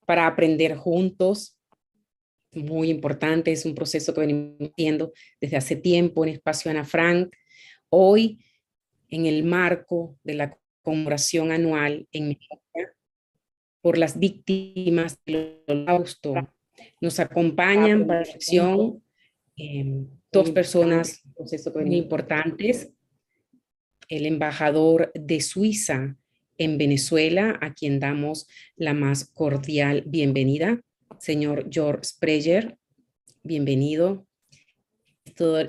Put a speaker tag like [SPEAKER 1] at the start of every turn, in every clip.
[SPEAKER 1] para aprender juntos. Muy importante, es un proceso que venimos haciendo desde hace tiempo en Espacio Ana Frank. Hoy, en el marco de la conmemoración anual en Memoria por las víctimas del Holocausto, nos acompañan para la reflexión dos personas muy importantes: el embajador de Suiza en Venezuela, a quien damos la más cordial bienvenida, señor Georg Sprecher, bienvenido.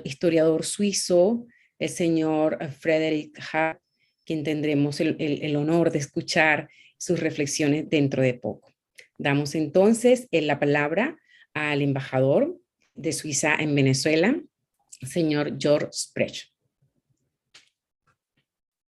[SPEAKER 1] Historiador suizo, el señor Frederick Hart, quien tendremos el honor de escuchar sus reflexiones dentro de poco. Damos entonces la palabra al embajador de Suiza en Venezuela, señor Georg Sprecher.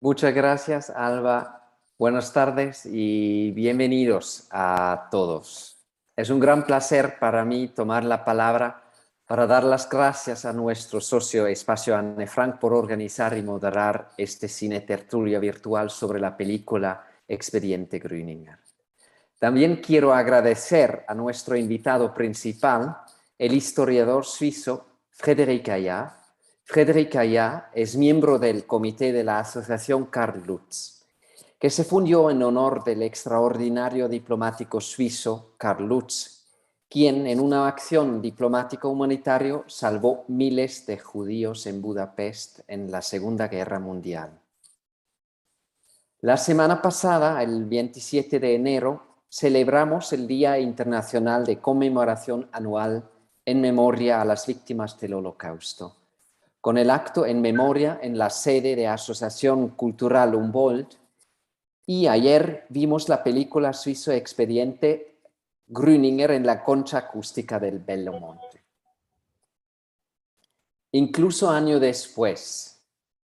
[SPEAKER 2] Muchas gracias, Alba. Buenas tardes y bienvenidos a todos. Es un gran placer para mí tomar la palabra para dar las gracias a nuestro socio Espacio Anne Frank por organizar y moderar este CINEtertulia virtual sobre la película Expediente Grüninger. También quiero agradecer a nuestro invitado principal, el historiador suizo Frédéric Aillat. Frédéric Aillat es miembro del comité de la Asociación Karl Lutz, que se fundó en honor del extraordinario diplomático suizo Karl Lutz, quien en una acción diplomática humanitaria salvó miles de judíos en Budapest en la Segunda Guerra Mundial. La semana pasada, el 27 de enero, celebramos el Día Internacional de Conmemoración Anual en memoria a las víctimas del Holocausto, con el acto en memoria en la sede de Asociación Cultural Humboldt, y ayer vimos la película suizo Expediente Grüninger en la concha acústica del Bello Monte. Incluso años después,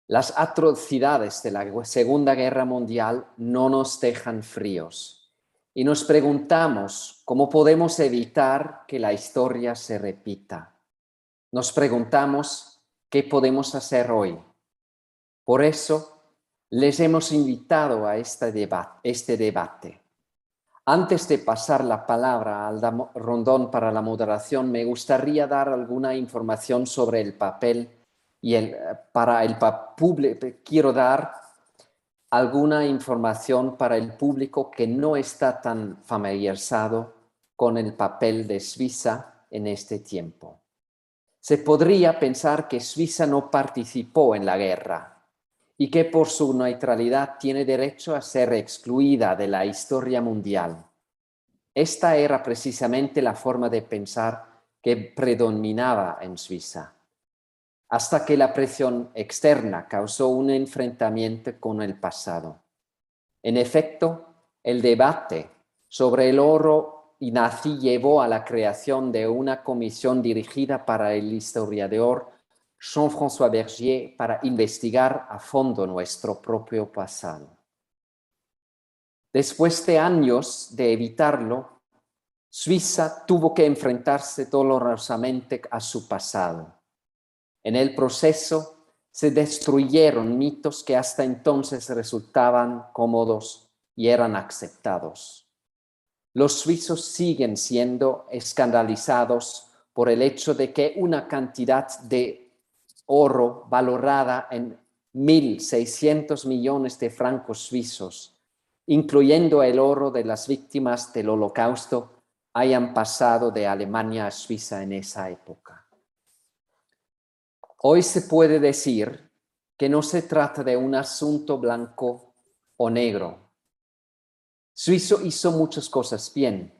[SPEAKER 2] las atrocidades de la Segunda Guerra Mundial no nos dejan fríos y nos preguntamos cómo podemos evitar que la historia se repita. Nos preguntamos ¿qué podemos hacer hoy? Por eso, les hemos invitado a este debate. Antes de pasar la palabra al rondón para la moderación, me gustaría dar alguna información sobre el papel quiero dar alguna información para el público que no está tan familiarizado con el papel de Suiza en este tiempo. Se podría pensar que Suiza no participó en la guerra y que por su neutralidad tiene derecho a ser excluida de la historia mundial. Esta era precisamente la forma de pensar que predominaba en Suiza, hasta que la presión externa causó un enfrentamiento con el pasado. En efecto, el debate sobre el oro nazi llevó a la creación de una comisión dirigida por el historiador Jean-François Bergier para investigar a fondo nuestro propio pasado. Después de años de evitarlo, Suiza tuvo que enfrentarse dolorosamente a su pasado. En el proceso se destruyeron mitos que hasta entonces resultaban cómodos y eran aceptados. Los suizos siguen siendo escandalizados por el hecho de que una cantidad de oro valorada en 1.600 millones de francos suizos, incluyendo el oro de las víctimas del Holocausto, hayan pasado de Alemania a Suiza en esa época. Hoy se puede decir que no se trata de un asunto blanco o negro. Suiza hizo muchas cosas bien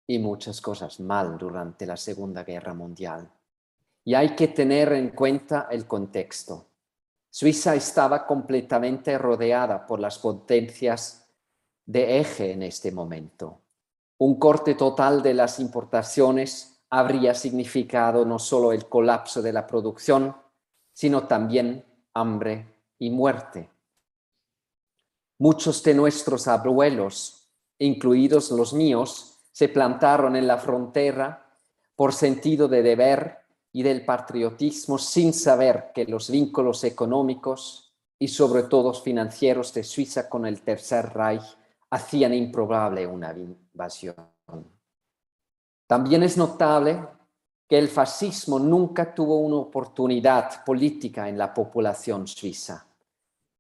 [SPEAKER 2] y muchas cosas mal durante la Segunda Guerra Mundial. Y hay que tener en cuenta el contexto. Suiza estaba completamente rodeada por las potencias de eje en este momento. Un corte total de las importaciones habría significado no solo el colapso de la producción, sino también hambre y muerte. Muchos de nuestros abuelos, incluidos los míos, se plantaron en la frontera por sentido de deber y del patriotismo sin saber que los vínculos económicos y sobre todo financieros de Suiza con el Tercer Reich hacían improbable una invasión. También es notable que el fascismo nunca tuvo una oportunidad política en la población suiza.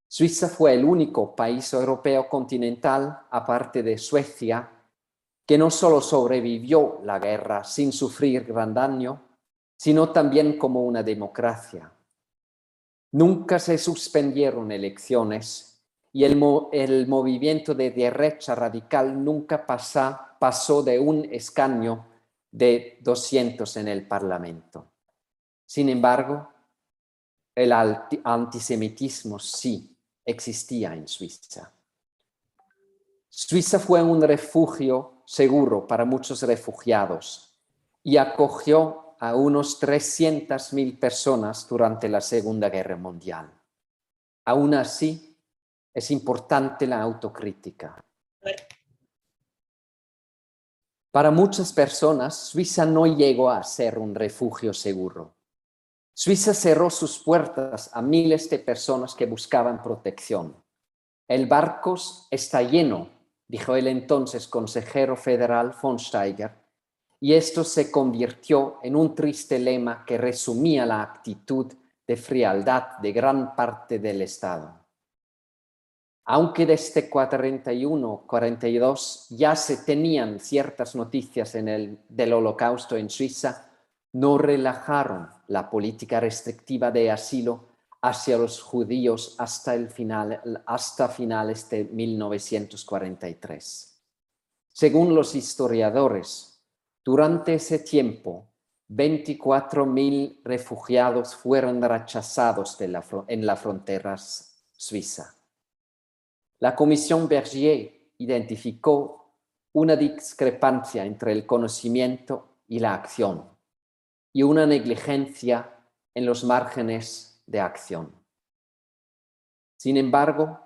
[SPEAKER 2] Suiza fue el único país europeo continental, aparte de Suecia, que no solo sobrevivió la guerra sin sufrir gran daño, sino también como una democracia. Nunca se suspendieron elecciones y el movimiento de derecha radical nunca pasó de un escaño de 200 en el Parlamento. Sin embargo, el antisemitismo sí existía en Suiza. Suiza fue un refugio seguro para muchos refugiados y acogió a unos 300.000 personas durante la Segunda Guerra Mundial. Aún así, es importante la autocrítica. Para muchas personas, Suiza no llegó a ser un refugio seguro. Suiza cerró sus puertas a miles de personas que buscaban protección. El barco está lleno, dijo el entonces consejero federal von Steiger, y esto se convirtió en un triste lema que resumía la actitud de frialdad de gran parte del Estado. Aunque desde 41-42 ya se tenían ciertas noticias del Holocausto en Suiza, no relajaron la política restrictiva de asilo hacia los judíos hasta finales de 1943. Según los historiadores, durante ese tiempo, 24.000 refugiados fueron rechazados en la frontera suiza. La Comisión Bergier identificó una discrepancia entre el conocimiento y la acción y una negligencia en los márgenes de acción. Sin embargo,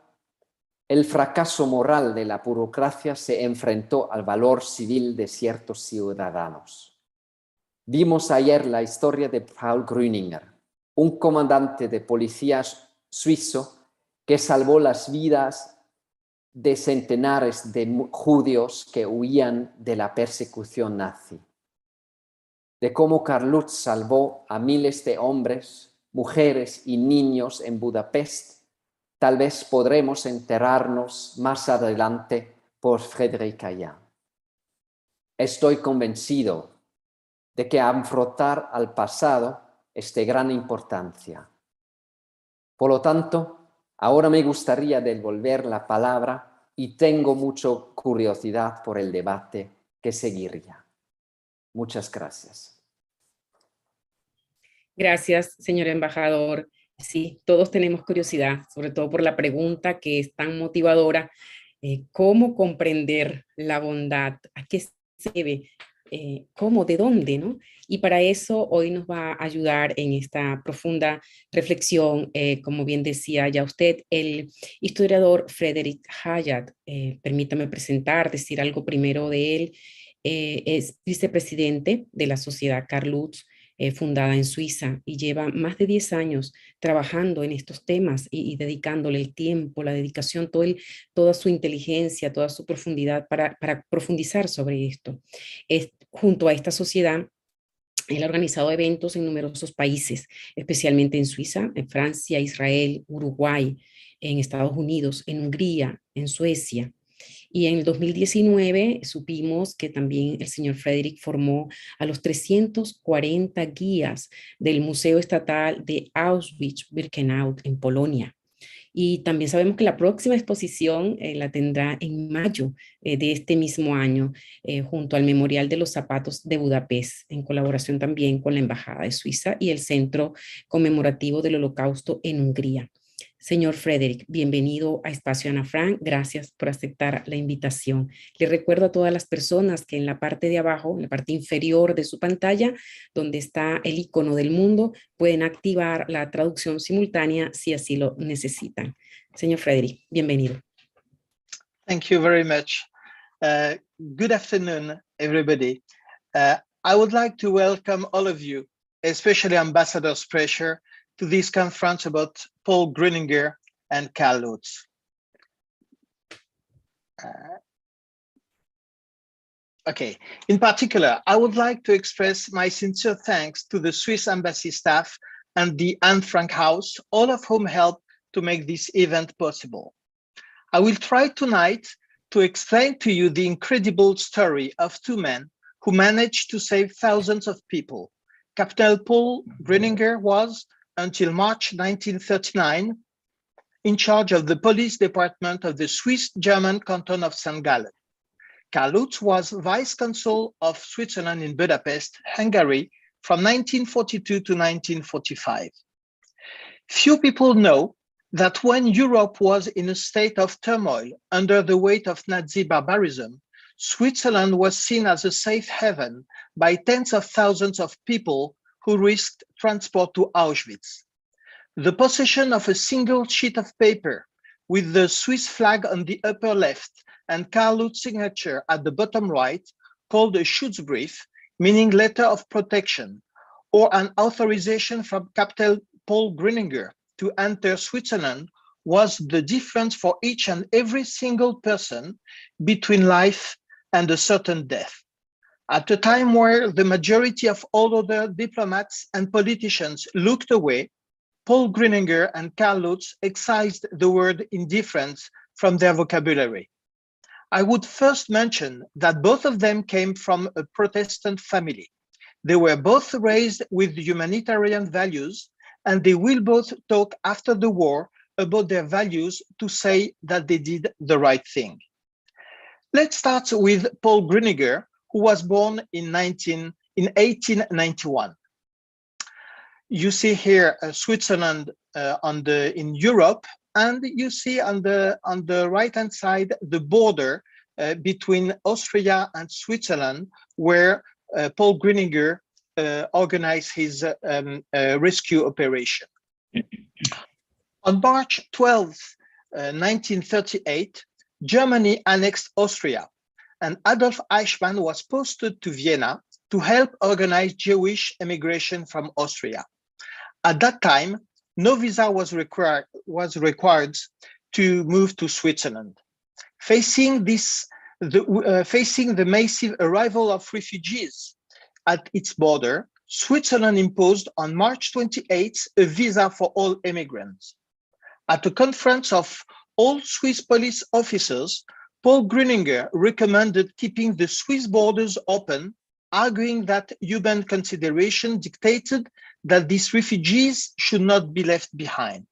[SPEAKER 2] el fracaso moral de la burocracia se enfrentó al valor civil de ciertos ciudadanos. Vimos ayer la historia de Paul Grüninger, un comandante de policía suizo que salvó las vidas de centenares de judíos que huían de la persecución nazi. De cómo Karl Lutz salvó a miles de hombres, mujeres y niños en Budapest, tal vez podremos enterarnos más adelante por Frédéric Caillin. Estoy convencido de que afrontar al pasado es de gran importancia. Por lo tanto, ahora me gustaría devolver la palabra y tengo mucha curiosidad por el debate que seguiría. Muchas gracias.
[SPEAKER 1] Gracias, señor embajador. Sí, todos tenemos curiosidad, sobre todo por la pregunta que es tan motivadora. ¿Cómo comprender la bondad? ¿A qué se debe? ¿Cómo? ¿De dónde? ¿No? Y para eso hoy nos va a ayudar en esta profunda reflexión, como bien decía ya usted, el historiador Frédéric Hayat. Permítame decir algo primero de él. Es vicepresidente de la Sociedad Karl Lutz, fundada en Suiza, y lleva más de 10 años trabajando en estos temas y dedicándole el tiempo, la dedicación, toda su inteligencia, toda su profundidad para profundizar sobre esto. Junto a esta sociedad, él ha organizado eventos en numerosos países, especialmente en Suiza, en Francia, Israel, Uruguay, en Estados Unidos, en Hungría, en Suecia. Y en el 2019 supimos que también el señor Frédéric formó a los 340 guías del Museo Estatal de Auschwitz-Birkenau en Polonia. Y también sabemos que la próxima exposición la tendrá en mayo de este mismo año, junto al Memorial de los Zapatos de Budapest, en colaboración también con la Embajada de Suiza y el Centro Conmemorativo del Holocausto en Hungría. Señor Frédéric, bienvenido a Espacio Ana Frank. Gracias por aceptar la invitación. Le recuerdo a todas las personas que en la parte de abajo, en la parte inferior de su pantalla, donde está el icono del mundo, pueden activar la traducción simultánea si así lo necesitan. Señor Frédéric, bienvenido.
[SPEAKER 3] Thank you very much. Good afternoon, everybody. I would like to welcome all of you, especially Ambassador Sprecher, to this conference about Paul Grüninger and Karl Lutz. Okay. In particular, I would like to express my sincere thanks to the Swiss Embassy staff and the Anne Frank House, all of whom helped to make this event possible. I will try tonight to explain to you the incredible story of two men who managed to save thousands of people. Captain Paul Grüninger was, until March 1939, in charge of the police department of the Swiss-German canton of St. Gallen. Karl Lutz was vice consul of Switzerland in Budapest, Hungary, from 1942 to 1945. Few people know that when Europe was in a state of turmoil under the weight of Nazi barbarism, Switzerland was seen as a safe haven by tens of thousands of people who risked transport to Auschwitz. The possession of a single sheet of paper with the Swiss flag on the upper left and Karl Lutz's signature at the bottom right, called a Schutzbrief, meaning letter of protection, or an authorization from Captain Paul Grüninger to enter Switzerland, was the difference for each and every single person between life and a certain death. At a time where the majority of all other diplomats and politicians looked away, Paul Grüninger and Karl Lutz excised the word indifference from their vocabulary. I would first mention that both of them came from a Protestant family. They were both raised with humanitarian values, and they will both talk after the war about their values to say that they did the right thing. Let's start with Paul Grüninger, who was born in 1891. You see here Switzerland in Europe, and you see on the right-hand side the border between Austria and Switzerland, where Paul Grüninger organized his rescue operation. On March 12, 1938, Germany annexed Austria, and Adolf Eichmann was posted to Vienna to help organize Jewish emigration from Austria. At that time, no visa was required to move to Switzerland. Facing the massive arrival of refugees at its border, Switzerland imposed on March 28 a visa for all immigrants. At a conference of all Swiss police officers, Paul Grüninger recommended keeping the Swiss borders open, arguing that human consideration dictated that these refugees should not be left behind.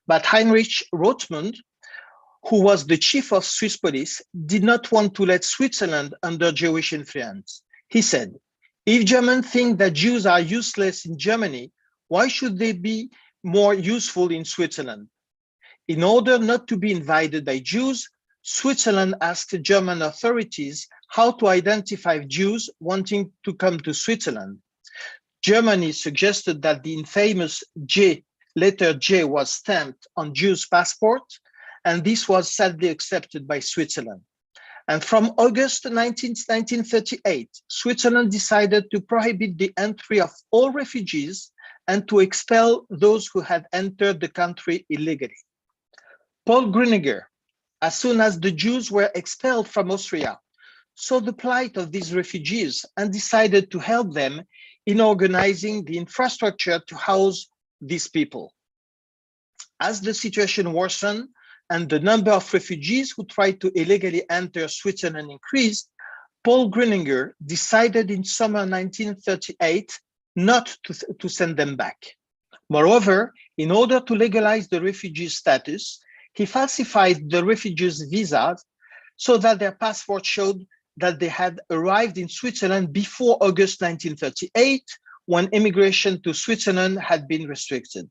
[SPEAKER 3] But Heinrich Rothmund, who was the chief of Swiss police, did not want to let Switzerland under Jewish influence. He said, "If Germans think that Jews are useless in Germany, why should they be more useful in Switzerland?" In order not to be invaded by Jews, Switzerland asked German authorities how to identify Jews wanting to come to Switzerland. Germany suggested that the infamous letter J was stamped on Jews' passports, and this was sadly accepted by Switzerland. And from August 1938, Switzerland decided to prohibit the entry of all refugees and to expel those who had entered the country illegally. Paul Grüninger, as soon as the Jews were expelled from Austria, saw the plight of these refugees and decided to help them in organizing the infrastructure to house these people. As the situation worsened and the number of refugees who tried to illegally enter Switzerland increased, Paul Grüninger decided in summer 1938 not to send them back. Moreover, in order to legalize the refugee status, he falsified the refugees' visas so that their passport showed that they had arrived in Switzerland before August 1938, when immigration to Switzerland had been restricted.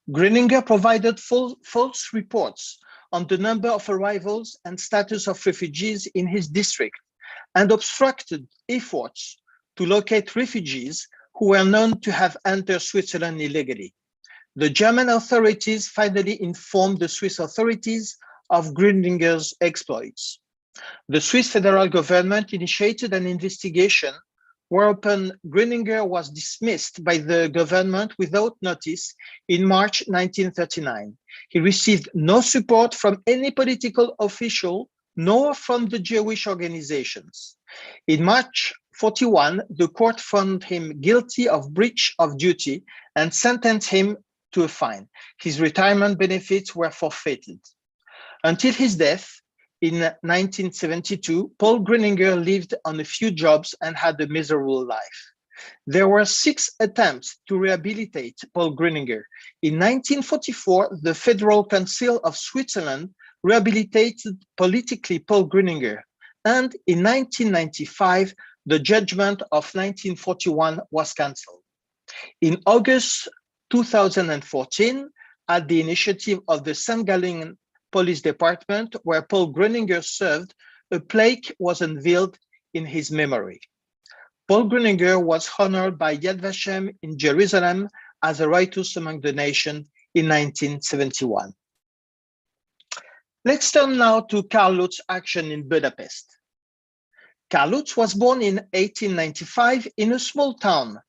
[SPEAKER 3] Grüninger provided false reports on the number of arrivals and status of refugees in his district and obstructed efforts to locate refugees who were known to have entered Switzerland illegally. The German authorities finally informed the Swiss authorities of Grüninger's exploits. The Swiss federal government initiated an investigation, whereupon Grüninger was dismissed by the government without notice in March 1939. He received no support from any political official nor from the Jewish organizations. In March 41, the court found him guilty of breach of duty and sentenced him to a fine. His retirement benefits were forfeited. Until his death in 1972, Paul Grüninger lived on a few jobs and had a miserable life. There were 6 attempts to rehabilitate Paul Grüninger. In 1944, the Federal Council of Switzerland rehabilitated politically Paul Grüninger, and in 1995, the judgment of 1941 was cancelled. In August 2014, at the initiative of the St. Gallen Police Department, where Paul Grüninger served, a plaque was unveiled in his memory. Paul Grüninger was honored by Yad Vashem in Jerusalem as a righteous among the nation in 1971. Let's turn now to Karl Lutz's action in Budapest. Karl Lutz was born in 1895 in a small town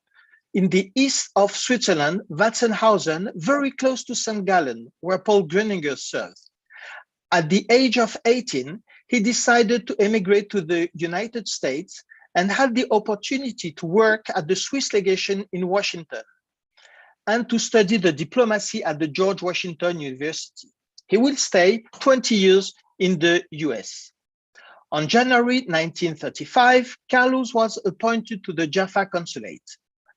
[SPEAKER 3] in the east of Switzerland, Walzenhausen, very close to St. Gallen, where Paul Grüninger served. At the age of 18, he decided to emigrate to the United States and had the opportunity to work at the Swiss legation in Washington and to study the diplomacy at the George Washington University. He will stay 20 years in the US. On January 1935, Karl Lutz was appointed to the Jaffa consulate.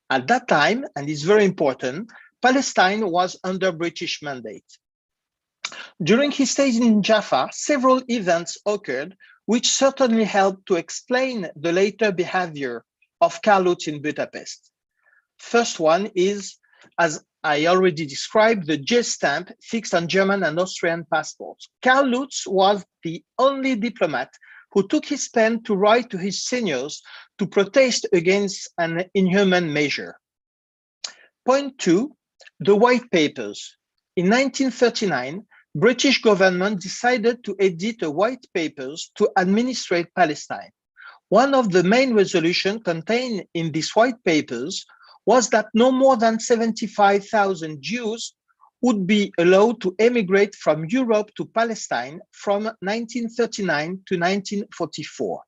[SPEAKER 3] At that time, and it's very important, Palestine was under British mandate. During his stay in Jaffa, several events occurred which certainly helped to explain the later behavior of Karl Lutz in Budapest. First one is, as I already described, the J stamp fixed on German and Austrian passports. Karl Lutz was the only diplomat who took his pen to write to his seniors to protest against an inhuman measure. Point 2, the White Papers. In 1939, British government decided to edit a White Papers to administrate Palestine. One of the main resolutions contained in these White Papers was that no more than 75,000 Jews would be allowed to emigrate from Europe to Palestine from 1939 to 1944.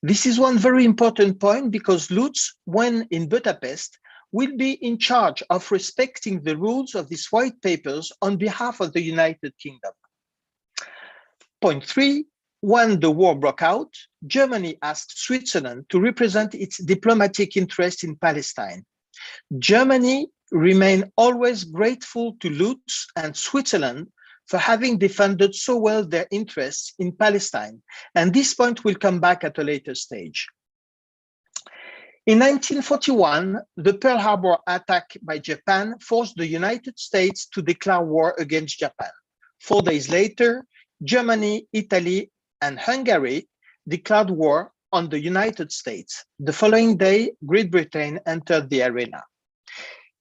[SPEAKER 3] This is one very important point because Lutz, when in Budapest, will be in charge of respecting the rules of these White Papers on behalf of the United Kingdom. Point 3, when the war broke out, Germany asked Switzerland to represent its diplomatic interest in Palestine. Germany remained always grateful to Lutz and Switzerland for having defended so well their interests in Palestine, and this point will come back at a later stage. In 1941, the Pearl Harbor attack by Japan forced the United States to declare war against Japan. 4 days later, Germany, Italy, and Hungary declared war on the United States. The following day, Great Britain entered the arena.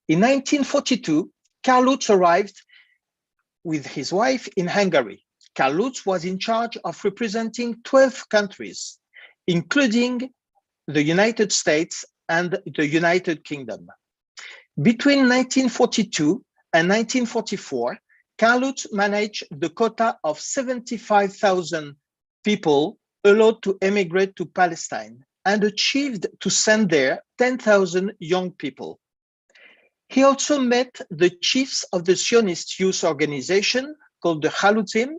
[SPEAKER 3] In 1942, Karl Lutz arrived with his wife in Hungary. Karl Lutz was in charge of representing 12 countries, including the United States and the United Kingdom. Between 1942 and 1944, Karl Lutz managed the quota of 75,000 people allowed to emigrate to Palestine and achieved to send there 10,000 young people. He also met the chiefs of the Zionist youth organization called the Chalutzim,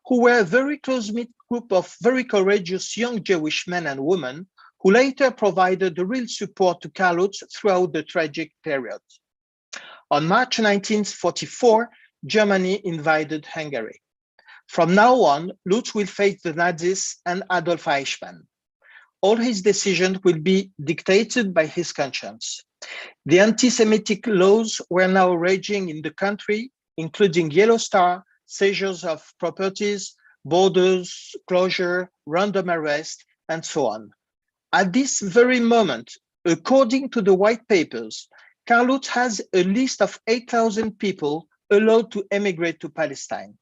[SPEAKER 3] who were a very close-knit group of very courageous young Jewish men and women who later provided the real support to Karl Lutz throughout the tragic period. On March 1944, Germany invaded Hungary. From now on, Lutz will face the Nazis and Adolf Eichmann. All his decisions will be dictated by his conscience. The anti-Semitic laws were now raging in the country, including Yellow Star, seizures of properties, borders closure, random arrest, and so on. At this very moment, according to the White Papers, Karl Lutz has a list of 8,000 people allowed to emigrate to Palestine.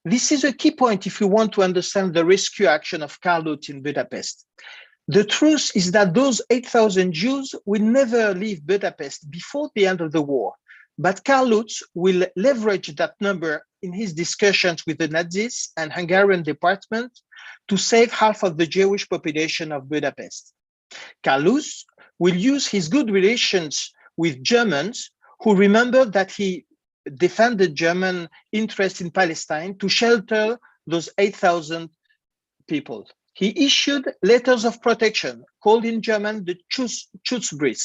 [SPEAKER 3] This is a key point if you want to understand the rescue action of Karl Lutz in Budapest. The truth is that those 8,000 Jews will never leave Budapest before the end of the war. but Karl Lutz will leverage that number in his discussions with the Nazis and Hungarian department to save half of the Jewish population of Budapest. Karl Lutz will use his good relations with Germans who remembered that he defended German interests in Palestine to shelter those 8,000 people. He issued letters of protection, called in German the Schutzbrief,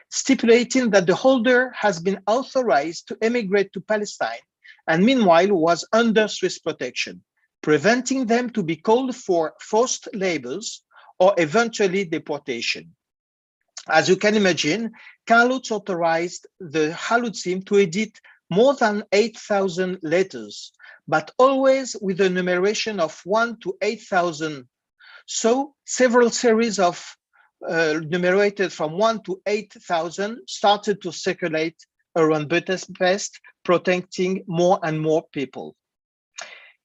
[SPEAKER 3] stipulating that the holder has been authorized to emigrate to Palestine and meanwhile was under Swiss protection, preventing them to be called for forced labors or eventually deportation. As you can imagine, Karl Lutz authorized the Halutzim to edit more than 8,000 letters, but always with a numeration of 1 to 8,000. So several series of numerated from 1 to 8,000 started to circulate around Budapest, protecting more and more people.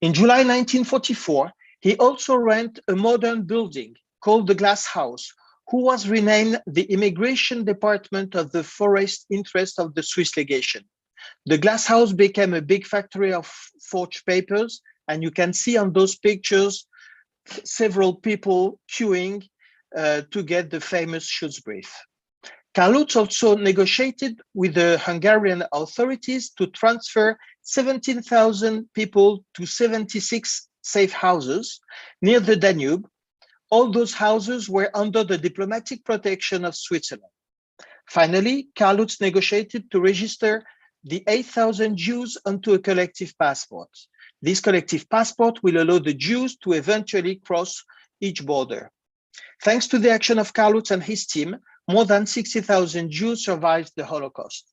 [SPEAKER 3] In July 1944, he also rented a modern building called the Glass House, who was renamed the Immigration Department of the Forest Interest of the Swiss Legation. The Glass House became a big factory of forged papers, and you can see on those pictures several people queuing to get the famous Schutzbrief. Karl Lutz also negotiated with the Hungarian authorities to transfer 17,000 people to 76 safe houses near the Danube. All those houses were under the diplomatic protection of Switzerland. Finally, Karl Lutz negotiated to register the 8,000 Jews onto a collective passport. This collective passport will allow the Jews to eventually cross each border. Thanks to the action of Karl Lutz and his team, more than 60,000 Jews survived the Holocaust.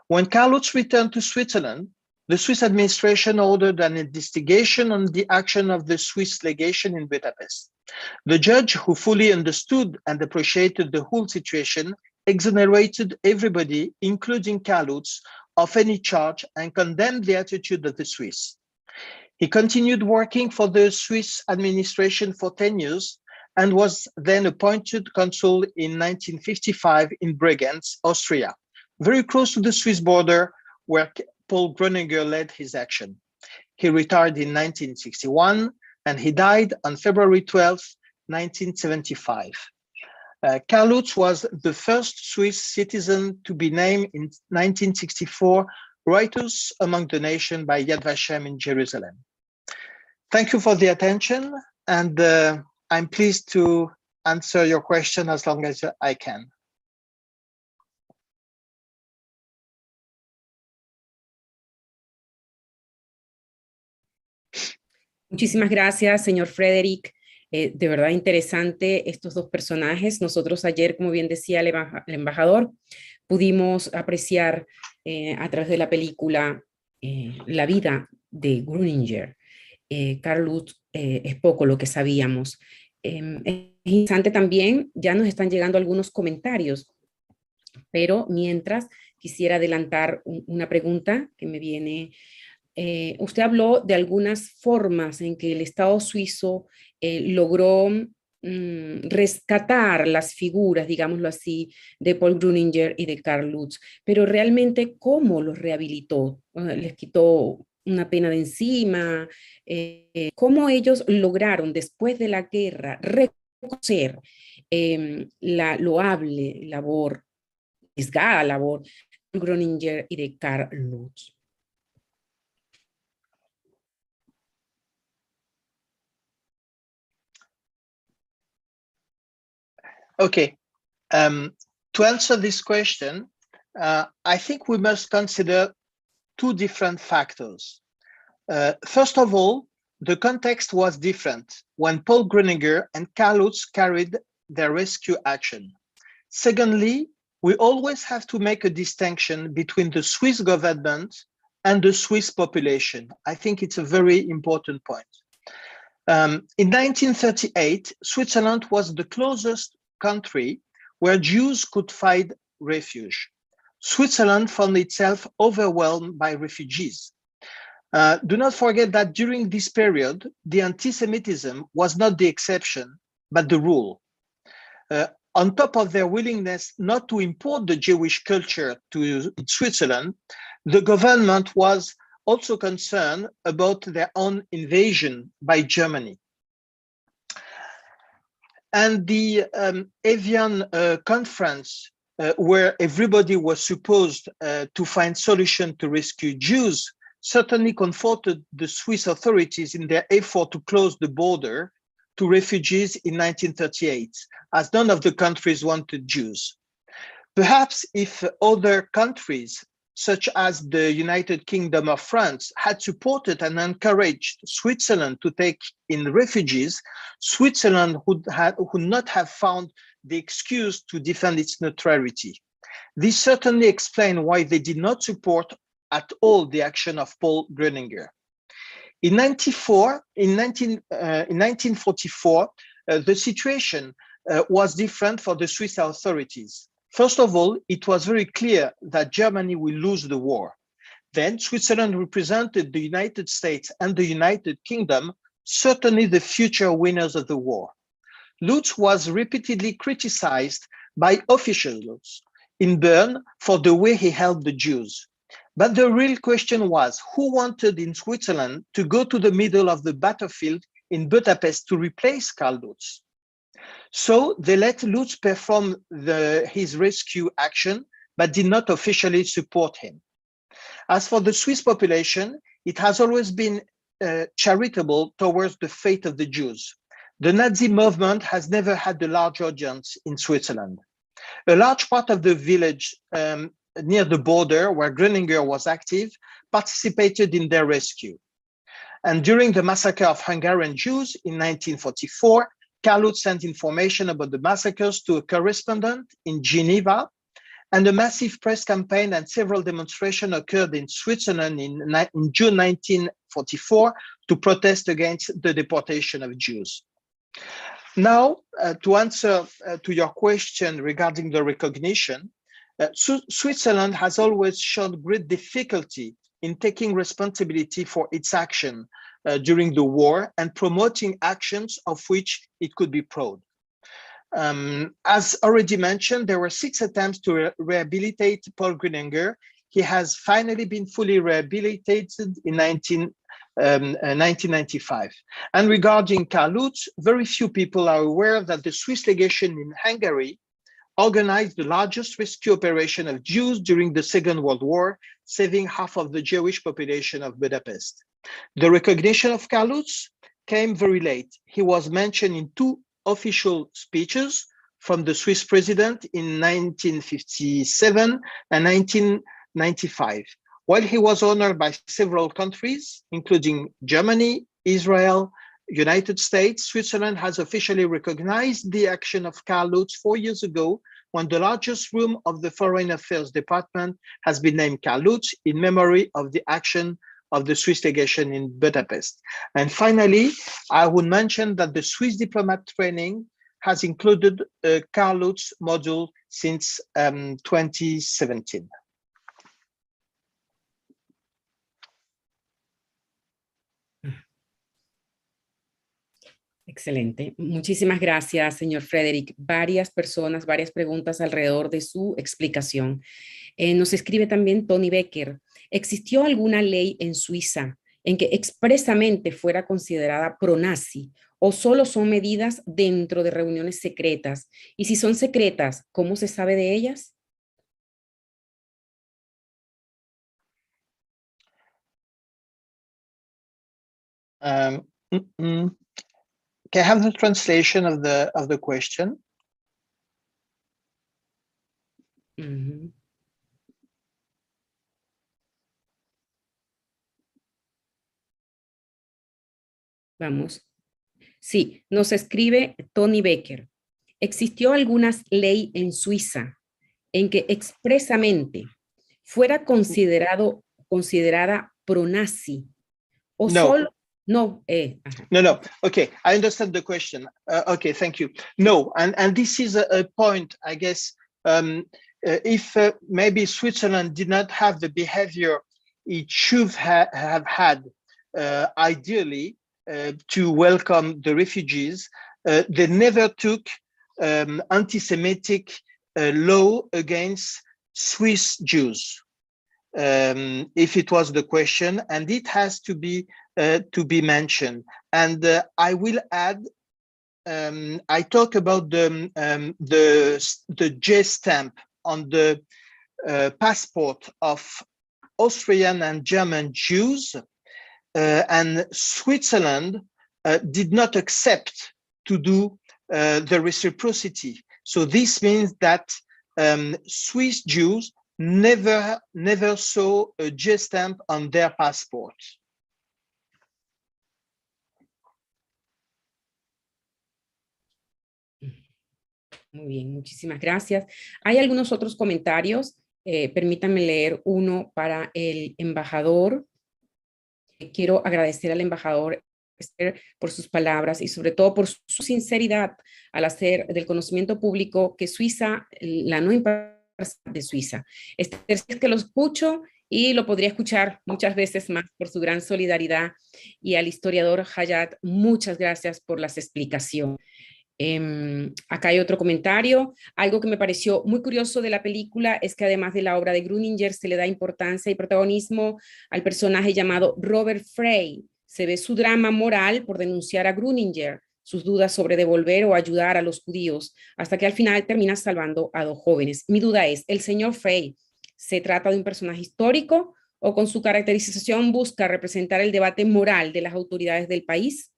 [SPEAKER 3] When Karl Lutz returned to Switzerland, the Swiss administration ordered an investigation on the action of the Swiss legation in Budapest. The judge, who fully understood and appreciated the whole situation, exonerated everybody, including Karl Lutz, of any charge and condemned the attitude of the Swiss. He continued working for the Swiss administration for 10 years and was then appointed consul in 1955 in Bregenz, Austria, very close to the Swiss border where Paul Grüninger led his action. He retired in 1961 and he died on February 12, 1975. Karl Lutz was the first Swiss citizen to be named in 1964 Righteous Among the Nation by Yad Vashem in Jerusalem. Thank you for the attention, and I'm pleased to answer your question as long as I can.
[SPEAKER 1] Muchísimas gracias, señor Frederick. De verdad interesante estos dos personajes. Nosotros ayer, como bien decía el embajador, pudimos apreciar a través de la película la vida de Grüninger. Karl Lutz es poco lo que sabíamos. Es interesante también, ya nos están llegando algunos comentarios, pero mientras quisiera adelantar una pregunta que me viene. Usted habló de algunas formas en que el Estado suizo logró rescatar las figuras, digámoslo así, de Paul Grüninger y de Karl Lutz, pero realmente ¿cómo los rehabilitó? ¿Les quitó una pena de encima? ¿Cómo ellos lograron después de la guerra reconocer la loable labor, arriesgada labor de Grüninger y de Karl Lutz?
[SPEAKER 3] Okay, to answer this question, I think we must consider two different factors. First of all, the context was different when Paul Grüninger and Karl Lutz carried their rescue action. Secondly, we always have to make a distinction between the Swiss government and the Swiss population. I think it's a very important point. In 1938, Switzerland was the closest country where Jews could find refuge. Switzerland found itself overwhelmed by refugees. Do not forget that during this period, the anti-Semitism was not the exception, but the rule. on top of their willingness not to import the Jewish culture to Switzerland, the government was also concerned about their own invasion by Germany. And the Evian conference, where everybody was supposed to find solution to rescue Jews, certainly comforted the Swiss authorities in their effort to close the border to refugees in 1938, as none of the countries wanted Jews. Perhaps if other countries, such as the United Kingdom or France, had supported and encouraged Switzerland to take in refugees, Switzerland would not have found the excuse to defend its neutrality. This certainly explains why they did not support at all the action of Paul Grüninger. In 1944, the situation was different for the Swiss authorities. First of all, it was very clear that Germany will lose the war. Then Switzerland represented the United States and the United Kingdom, certainly the future winners of the war. Lutz was repeatedly criticized by officials in Bern for the way he helped the Jews. But the real question was, who wanted in Switzerland to go to the middle of the battlefield in Budapest to replace Karl Lutz? So they let Lutz perform his rescue action, but did not officially support him. As for the Swiss population, it has always been charitable towards the fate of the Jews. The Nazi movement has never had a large audience in Switzerland. A large part of the village near the border where Grüninger was active participated in their rescue. And during the massacre of Hungarian Jews in 1944, Karl Lutz sent information about the massacres to a correspondent in Geneva, and a massive press campaign and several demonstrations occurred in Switzerland in June 1944 to protest against the deportation of Jews. Now, to answer to your question regarding the recognition, Switzerland has always shown great difficulty in taking responsibility for its action during the war and promoting actions of which it could be proud. As already mentioned, there were 6 attempts to rehabilitate Paul Grüninger. He has finally been fully rehabilitated in 1995. And regarding Karl Lutz, very few people are aware that the Swiss legation in Hungary organized the largest rescue operation of Jews during the Second World War, saving half of the Jewish population of Budapest. The recognition of Karl Lutz came very late. He was mentioned in 2 official speeches from the Swiss president in 1957 and 1995, while he was honored by several countries, including Germany, Israel, United States. Switzerland has officially recognized the action of Karl Lutz 4 years ago, when the largest room of the Foreign Affairs Department has been named Karl Lutz in memory of the action of the Swiss legation in Budapest. And finally, I would mention that the Swiss diplomat training has included a Karl Lutz module since 2017.
[SPEAKER 1] Excelente. Muchísimas gracias, señor Frederick. Varias personas, varias preguntas alrededor de su explicación. Nos escribe también Tony Becker. ¿Existió alguna ley en Suiza en que expresamente fuera considerada pro-nazi o solo son medidas dentro de reuniones secretas? Y si son secretas, ¿cómo se sabe de ellas?
[SPEAKER 3] Can I have the translation of the question?
[SPEAKER 1] Uh-huh. Vamos. Sí, nos escribe Tony Becker. ¿Existió alguna ley en Suiza en que expresamente fuera considerada pro-nazi o
[SPEAKER 3] No.
[SPEAKER 1] solo? No.
[SPEAKER 3] No. Okay, I understand the question. Okay, thank you. No, and this is a point, I guess, if maybe Switzerland did not have the behavior it should have had, ideally, to welcome the refugees, they never took anti-Semitic law against Swiss Jews, if it was the question, and it has to be mentioned. And I will add, I talk about the J stamp on the passport of Austrian and German Jews, and Switzerland did not accept to do the reciprocity. So this means that Swiss Jews never saw a J stamp on their passport.
[SPEAKER 1] Muy bien, muchísimas gracias. Hay algunos otros comentarios. Permítanme leer uno para el embajador. Quiero agradecer al embajador por sus palabras y sobre todo por su sinceridad al hacer del conocimiento público que Suiza, la no imparcialidad de Suiza. Es que lo escucho y lo podría escuchar muchas veces más por su gran solidaridad. Y al historiador Hayat, muchas gracias por las explicaciones. Acá hay otro comentario. Algo que me pareció muy curioso de la película es que además de la obra de Grüninger se le da importancia y protagonismo al personaje llamado Robert Frey. Se ve su drama moral por denunciar a Grüninger, sus dudas sobre devolver o ayudar a los judíos, hasta que al final termina salvando a dos jóvenes. Mi duda es, ¿el señor Frey se trata de un personaje histórico o con su caracterización busca representar el debate moral de las autoridades del país?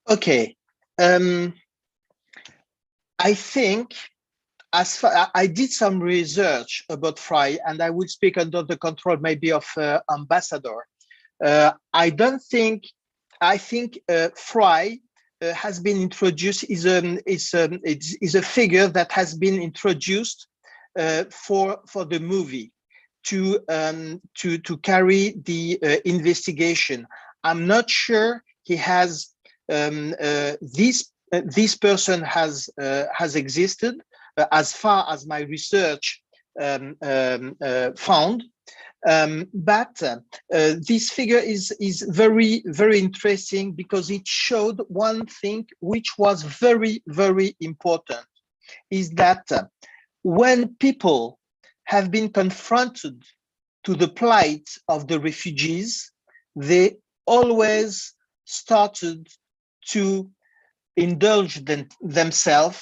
[SPEAKER 3] Okay, I think as far I did some research about Frey, and I will speak under the control maybe of ambassador. I think Frey has been introduced is a figure that has been introduced for the movie to carry the investigation. I'm not sure he has this person has existed as far as my research found, but this figure is very interesting because it showed one thing which was very important, is that when people have been confronted to the plight of the refugees, they always started to indulge themselves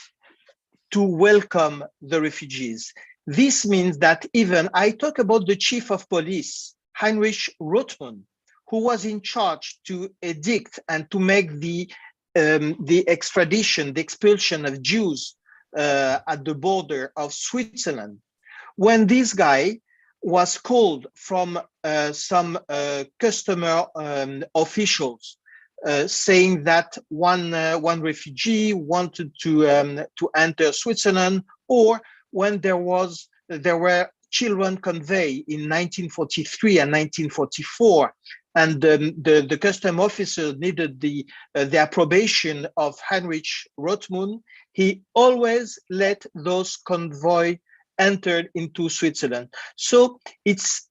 [SPEAKER 3] to welcome the refugees. This means that even I talk about the chief of police, Heinrich Rothmann, who was in charge to edict and to make the extradition, the expulsion of Jews at the border of Switzerland. When this guy was called from some customer officials, saying that one refugee wanted to enter Switzerland, or when there were children conveyed in 1943 and 1944, and the custom officer needed the approbation of Heinrich Rothmann, he always let those convoy entered into Switzerland. So it's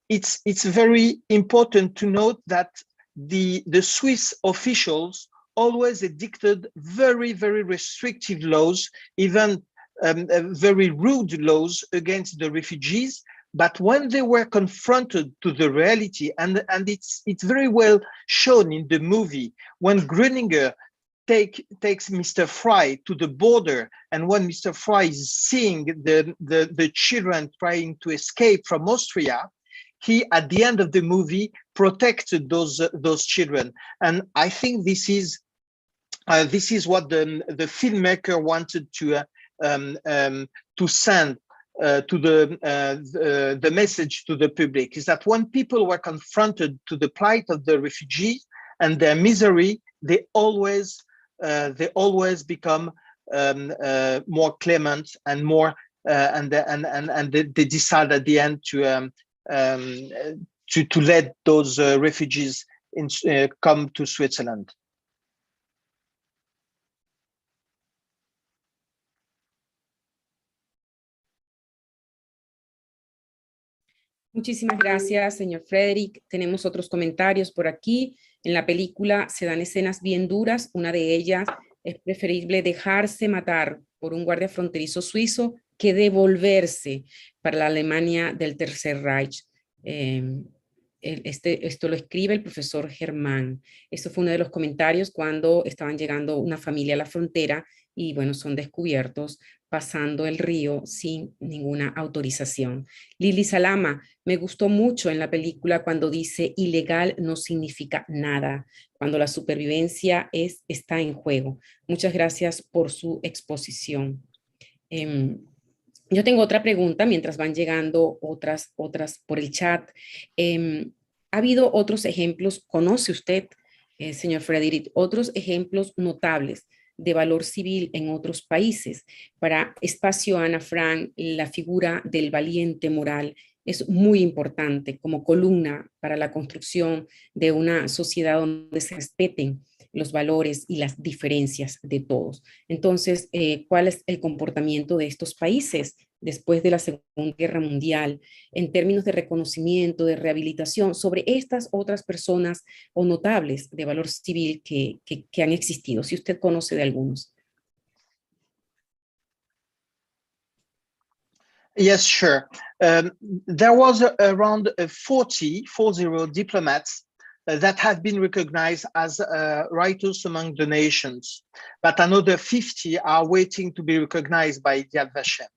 [SPEAKER 3] very important to note that the Swiss officials always edicted very restrictive laws, even very rude laws against the refugees. But when they were confronted to the reality, and it's very well shown in the movie, when Grüninger takes Mr. Frey to the border, and when Mr. Frey is seeing the children trying to escape from Austria, he, at the end of the movie, protected those children. And I think this is what the filmmaker wanted to send to the message to the public, is that when people were confronted to the plight of the refugees and their misery, they always become more clement and more and they decide at the end to let those refugees come to Switzerland.
[SPEAKER 1] Muchísimas gracias, señor Frederick. Tenemos otros comentarios por aquí. En la película se dan escenas bien duras. Una de ellas es preferible dejarse matar por un guardia fronterizo suizo que devolverse para la Alemania del Tercer Reich. Esto lo escribe el profesor Germán. Eso fue uno de los comentarios cuando estaban llegando una familia a la frontera y, bueno, son descubiertos pasando el río sin ninguna autorización. Lili Salama, me gustó mucho en la película cuando dice ilegal no significa nada, cuando la supervivencia está en juego. Muchas gracias por su exposición. Yo tengo otra pregunta mientras van llegando otras por el chat. ¿Ha habido otros ejemplos, conoce usted, señor Frederick, otros ejemplos notables de valor civil en otros países? Para Espacio Ana Frank, la figura del valiente moral es muy importante como columna para la construcción de una sociedad donde se respeten los valores y las diferencias de todos. Entonces, ¿cuál es el comportamiento de estos países después de la Segunda Guerra Mundial en términos de reconocimiento, de rehabilitación sobre estas otras personas o notables de valor civil que han existido? Si usted conoce de algunos.
[SPEAKER 3] Yes, sure. There was around 40 diplomats that have been recognized as writers among the nations, but another 50 are waiting to be recognized by Yad Vashem.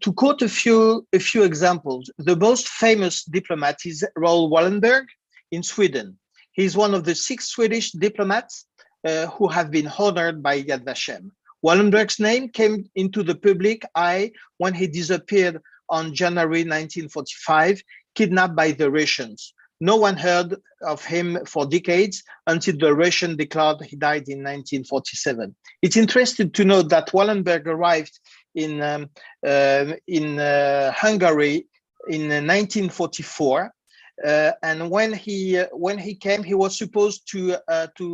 [SPEAKER 3] To quote a few examples, the most famous diplomat is Raoul Wallenberg in Sweden. He's one of the 6 Swedish diplomats who have been honored by Yad Vashem. Wallenberg's name came into the public eye when he disappeared on January 1945, kidnapped by the Russians. No one heard of him for decades until the Russian declared he died in 1947. It's interesting to note that Wallenberg arrived in Hungary in 1944, and when he came, he was supposed to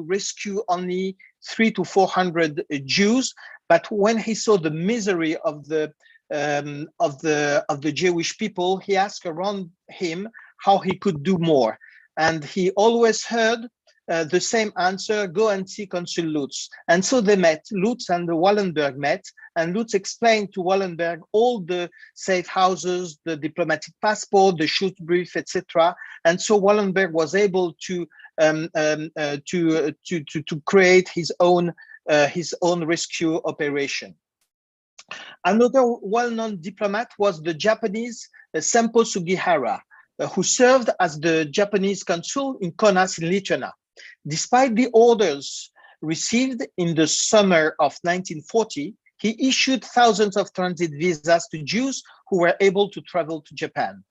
[SPEAKER 3] rescue only 300 to 400 Jews. But when he saw the misery of the Jewish people, he asked around him how he could do more, and he always heard the same answer: go and see Consul Lutz. And so they met. Lutz and Wallenberg met, and Lutz explained to Wallenberg all the safe houses, the diplomatic passport, the Schutzbrief, etc. And so Wallenberg was able to create his own rescue operation. Another well-known diplomat was the Japanese Sempo Sugihara, who served as the Japanese consul in Kaunas in Lithuania. Despite the orders received in the summer of 1940, he issued thousands of transit visas to Jews who were able to travel to Japan.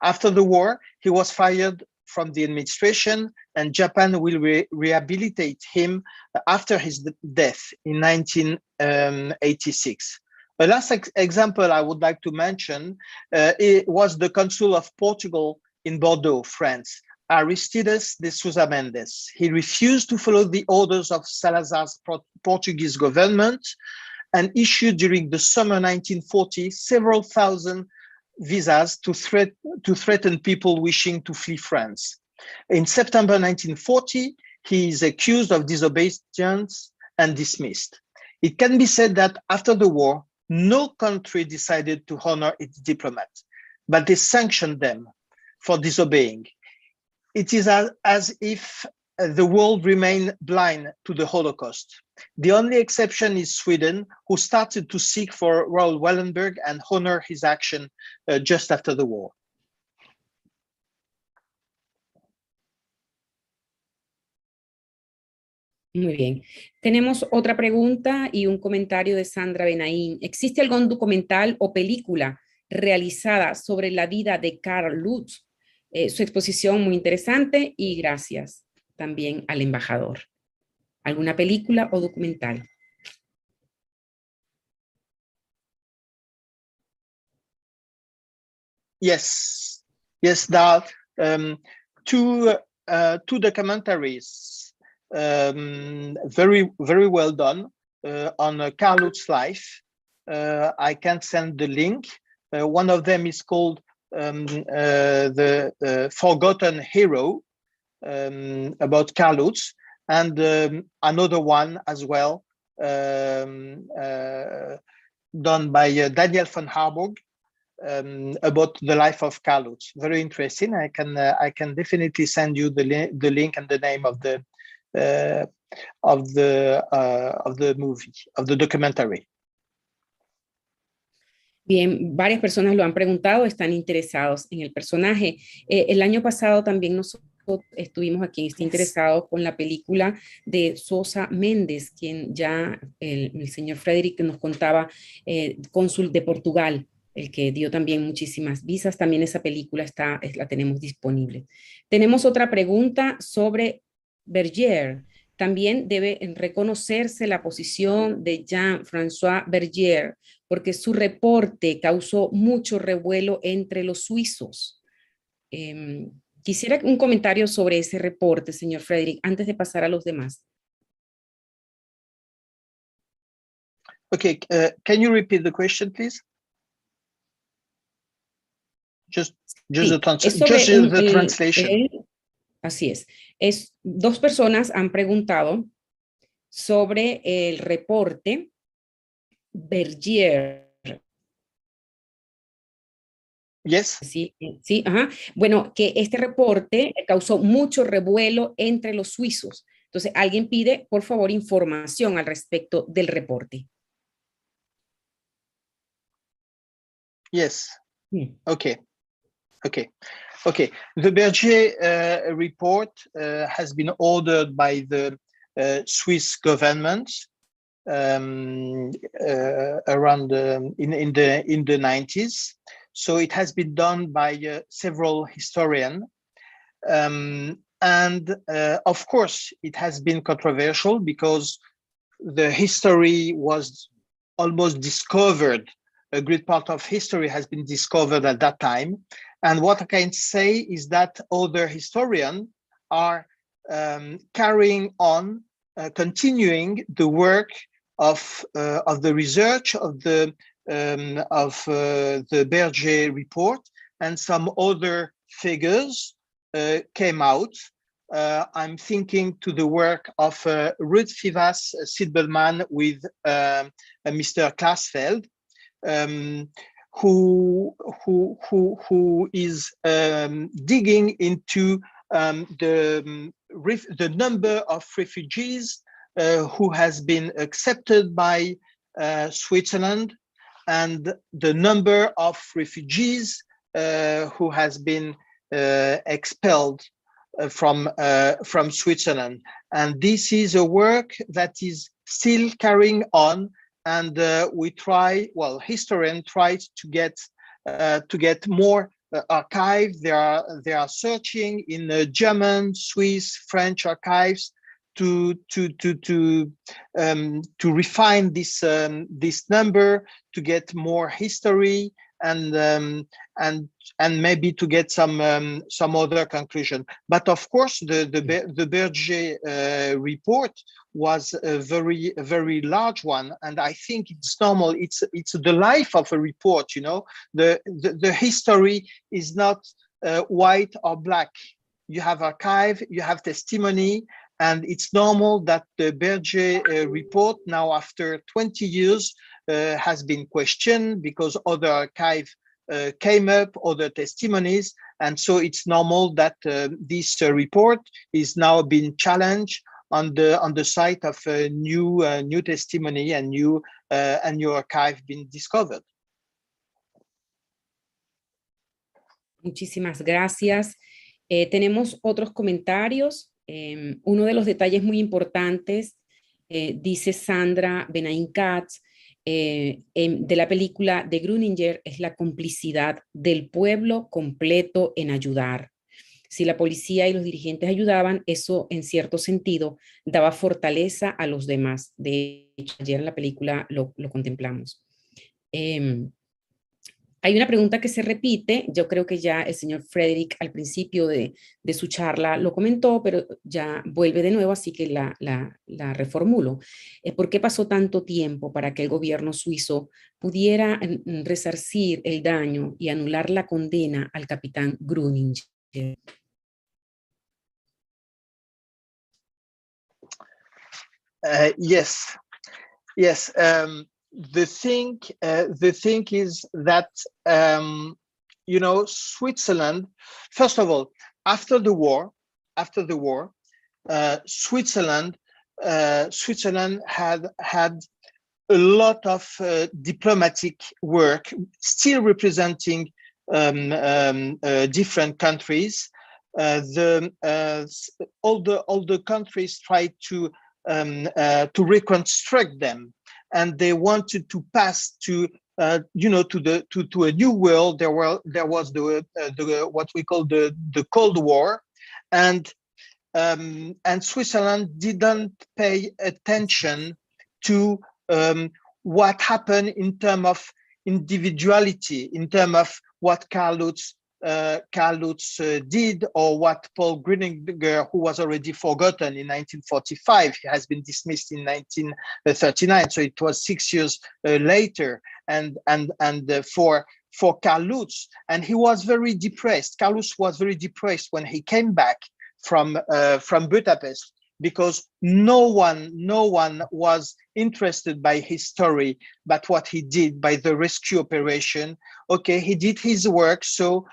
[SPEAKER 3] After the war, he was fired from the administration, and Japan will rehabilitate him after his death in 1986. The last example I would like to mention it was the consul of Portugal in Bordeaux, France, Aristides de Sousa Mendes. He refused to follow the orders of Salazar's Portuguese government and issued during the summer 1940 several thousand visas to threaten people wishing to flee France. In September 1940, he is accused of disobedience and dismissed. It can be said that after the war, no country decided to honor its diplomats, but they sanctioned them for disobeying. It is as if the world remained blind to the Holocaust. The only exception is Sweden, who started to seek for Raoul Wallenberg and honor his action just after the war.
[SPEAKER 1] Muy bien. Tenemos otra pregunta y un comentario de Sandra Benaín. ¿Existe algún documental o película realizada sobre la vida de Karl Lutz? Su exposición muy interesante y gracias también al embajador. ¿Alguna película o documental?
[SPEAKER 3] Yes, there are two documentaries, very well done on Karl Lutz's life. I can send the link. One of them is called the forgotten hero, about Karl Lutz, and another one as well, done by Daniel von Harburg, about the life of Karl Lutz. Very interesting. I can definitely send you the link and the name of the movie, of the documentary.
[SPEAKER 1] Bien, varias personas lo han preguntado, están interesados en el personaje. El año pasado también nosotros estuvimos aquí interesados con la película de Sosa Méndez, quien ya el señor Frederick nos contaba, cónsul de Portugal, el que dio también muchísimas visas. También esa película la tenemos disponible. Tenemos otra pregunta sobre Berger. También debe reconocerse la posición de Jean-François Berger, porque su reporte causó mucho revuelo entre los suizos. Quisiera un comentario sobre ese reporte, señor Frederick, antes de pasar a los demás.
[SPEAKER 3] Okay, can you repeat the question, please? Just the translation.
[SPEAKER 1] Así es. Dos personas han preguntado sobre el reporte Berger.
[SPEAKER 3] Yes.
[SPEAKER 1] Sí, ajá. Bueno, que este reporte causó mucho revuelo entre los suizos. Entonces, alguien pide, por favor, información al respecto del reporte.
[SPEAKER 3] Yes. Okay. The Berger report has been ordered by the Swiss government around in the 90s. So it has been done by several historians, and of course it has been controversial because the history was almost discovered. A great part of history has been discovered at that time. And what I can say is that other historians are carrying on, continuing the work of the research of the Berger report, and some other figures came out. I'm thinking to the work of Ruth Vivas Silberman with Mr. Klasfeld, who is digging into the number of refugees who has been accepted by Switzerland, and the number of refugees who has been expelled from Switzerland. And this is a work that is still carrying on, and historians try to get more archives. They are searching in German, Swiss, French archives to refine this number, to get more history, and maybe to get some other conclusion. But of course, the Berger report was a very large one, and I think it's normal. It's the life of a report. You know, the history is not white or black. You have archive, you have testimony, and it's normal that the Berger report now, after 20 years, has been questioned because other archive came up, other testimonies, and so it's normal that this report is now being challenged on the site of new testimony and new archive being discovered.
[SPEAKER 1] Muchísimas gracias. Tenemos otros comentarios. Uno de los detalles muy importantes, dice Sandra Benain Katz, de la película de Grüninger, es la complicidad del pueblo completo en ayudar. Si la policía y los dirigentes ayudaban, eso en cierto sentido daba fortaleza a los demás. De hecho, ayer en la película lo contemplamos. Hay Hay una pregunta que se repite, yo creo que ya el señor Frederick al principio de su charla lo comentó, pero ya vuelve de nuevo, así que la reformulo. ¿Por qué pasó tanto tiempo para que el gobierno suizo pudiera resarcir el daño y anular la condena al capitán Grüninger?
[SPEAKER 3] Yes. The thing is that you know, Switzerland. First of all, after the war, Switzerland had a lot of diplomatic work, still representing different countries. All the countries tried to reconstruct them, and they wanted to pass to you know, to a new world. There was the what we call the Cold War, and Switzerland didn't pay attention to what happened in terms of individuality, in terms of what Karl Lutz did, or what Paul Grüninger, who was already forgotten in 1945, he has been dismissed in 1939, so it was 6 years later, and for Karl Lutz, and he was very depressed. Karl Lutz was very depressed when he came back from Budapest, because no one was interested by his story, but what he did by the rescue operation. Okay, he did his work, so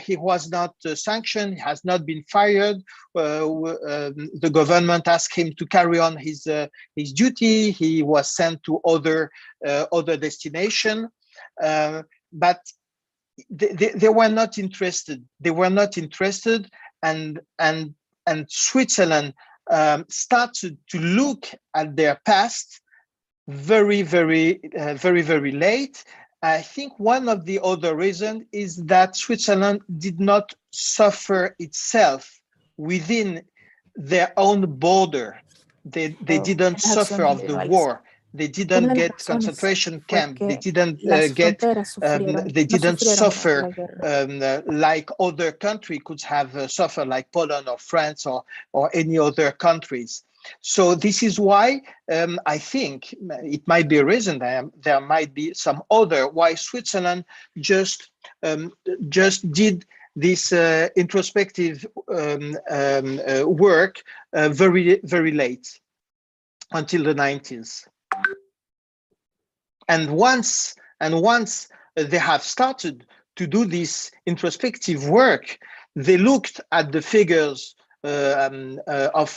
[SPEAKER 3] he was not sanctioned, he has not been fired. The government asked him to carry on his duty. He was sent to other destination, but they were not interested. They were not interested, and Switzerland started to look at their past very late. I think one of the other reasons is that Switzerland did not suffer itself within their own border. They didn't suffer of the war. They didn't get concentration camp. They didn't they didn't suffer like other countries could have suffered, like Poland or France or any other countries. So this is why I think it might be a reason. There might be some other why Switzerland just did this introspective work very late, until the 90s. And once they have started to do this introspective work, they looked at the figures of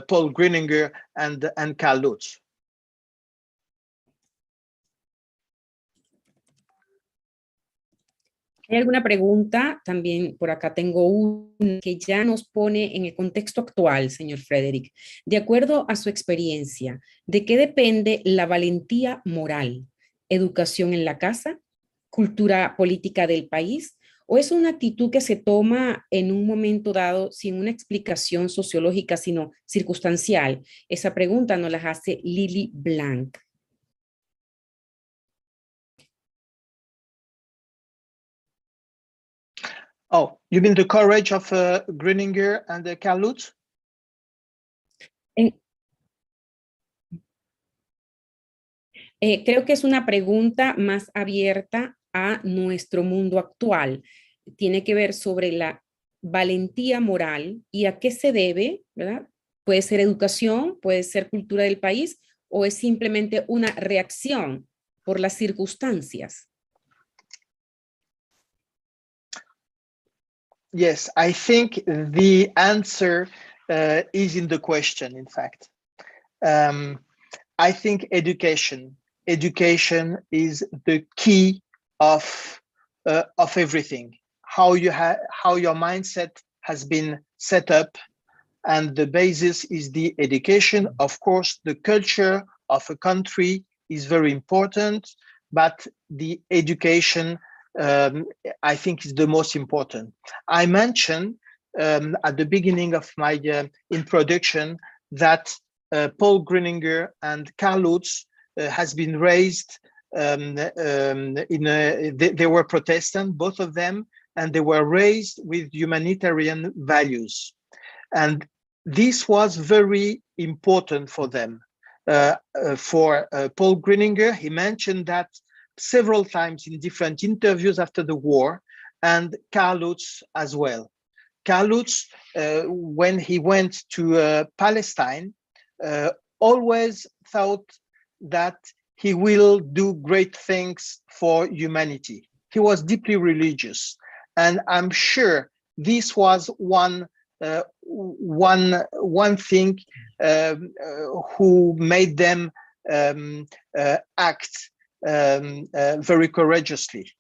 [SPEAKER 3] Paul Grüninger and Karl Lutz.
[SPEAKER 1] ¿Hay alguna pregunta? También por acá tengo una que ya nos pone en el contexto actual, señor Frederick. De acuerdo a su experiencia, ¿de qué depende la valentía moral? ¿Educación en la casa? ¿Cultura política del país? ¿O es una actitud que se toma en un momento dado sin una explicación sociológica, sino circunstancial? Esa pregunta nos la hace Lily Blanc.
[SPEAKER 3] Oh, you mean the courage of Grüninger and Karl Lutz?
[SPEAKER 1] Creo que es una pregunta más abierta a nuestro mundo actual. Tiene que ver sobre la valentía moral y a qué se debe, ¿verdad? Puede ser educación, puede ser cultura del país, o es simplemente una reacción por las circunstancias.
[SPEAKER 3] Yes, I think the answer is in the question, in fact. I think education is the key of everything. How your mindset has been set up, and the basis is the education. Of course, the culture of a country is very important, but the education I think is the most important. I mentioned at the beginning of my introduction that Paul Grüninger and Karl Lutz has been raised they were Protestant, both of them, and they were raised with humanitarian values. And this was very important for them. For Paul Grüninger, he mentioned that several times in different interviews after the war, and Karl Lutz as well. Karl Lutz, when he went to Palestine, always thought that he will do great things for humanity. He was deeply religious, and I'm sure this was one thing who made them act very courageously.